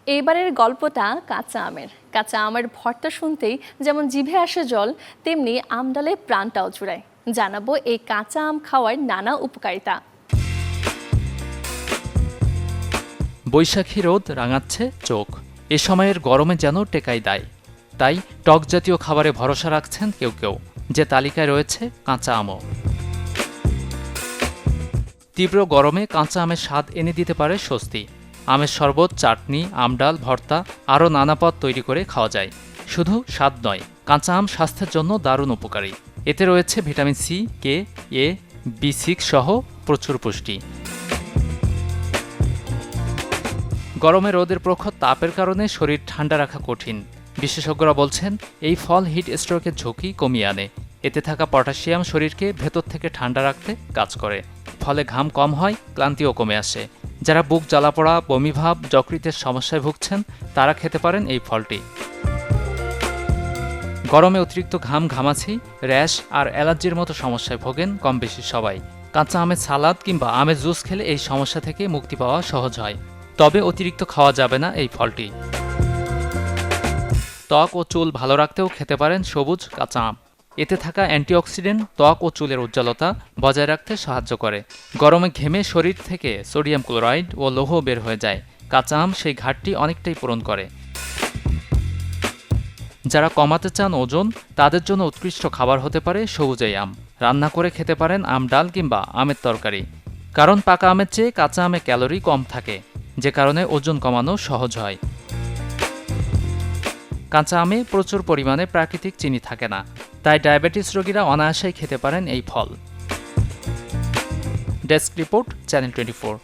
এইবারের গল্পটা কাঁচা আমের ভর্তা শুনতেই যেমন জিভে আসে জল, তেমনি আমডালে প্রাণটাও জুড়ায়। জানাবো এই কাঁচা আম খাওয়ার নানা উপকারিতা। বৈশাখী রোদ রাঙাচ্ছে চোখ, এ সময়ের গরমে যেন টেকাই দেয়। তাই টক জাতীয় খাবারে ভরসা রাখছেন কেউ কেউ, যে তালিকায় রয়েছে কাঁচা আমও। তীব্র গরমে কাঁচা আমের স্বাদ এনে দিতে পারে স্বস্তি। আমের শরবত, চাটনি, আমডাল, ভর্তা আরও নানা পদ তৈরি করে খাওয়া যায়। শুধু স্বাদ নয়, কাঁচা আম স্বাস্থ্যের জন্য দারুণ উপকারী। এতে রয়েছে ভিটামিন সি, কে, এ, বি6 সহ প্রচুর পুষ্টি। গরমে রোদের প্রখর তাপের কারণে শরীর ঠান্ডা রাখা কঠিন। বিশেষজ্ঞরা বলছেন এই ফল হিট স্ট্রোকের ঝুঁকি কমিয়ে আনে। এতে থাকা পটাশিয়াম শরীরকে ভেতর থেকে ঠান্ডা রাখতে কাজ করে। ফলে ঘাম কম হয়, ক্লান্তিও কমে আসে। যারা বুক জ্বালাপোড়া, বমিভাব, যকৃতের সমস্যায় ভুগছেন তারা খেতে পারেন এই ফলটি। গরমে অতিরিক্ত ঘামাচি, র্যাশ আর অ্যালার্জির মতো সমস্যায় ভোগেন কম বেশি সবাই। কাঁচা আমের সালাদ কিংবা আমের জুস খেলে এই সমস্যা থেকে মুক্তি পাওয়া সহজ হয়। তবে অতিরিক্ত খাওয়া যাবে না এই ফলটি। ত্বক ও চুল ভালো রাখতেও খেতে পারেন সবুজ কাঁচা আম। এতে থাকা অ্যান্টিঅক্সিডেন্ট ত্বক ও চুলের উজ্জ্বলতা বজায় রাখতে সাহায্য করে। গরমে ঘেমে শরীর থেকে সোডিয়াম ক্লোরাইড ও লৌহ বের হয়ে যায়। কাঁচা আম সেই ঘাটতি অনেকটাই পূরণ করে। যারা কমাতে চান ওজন, তাদের জন্য উৎকৃষ্ট খাবার হতে পারে সবুজ এই আম। রান্না করে খেতে পারেন আম ডাল কিংবা আমের তরকারি। কারণ পাকা আমের চেয়ে কাঁচা আমে ক্যালোরি কম থাকে, যে কারণে ওজন কমানো সহজ হয়। কাঁচা আমে প্রচুর পরিমাণে প্রাকৃতিক চিনি থাকে না, তাই ডায়াবেটিস রোগীরা অনায়াসেই খেতে পারেন এই ফল। Desk report, channel 24।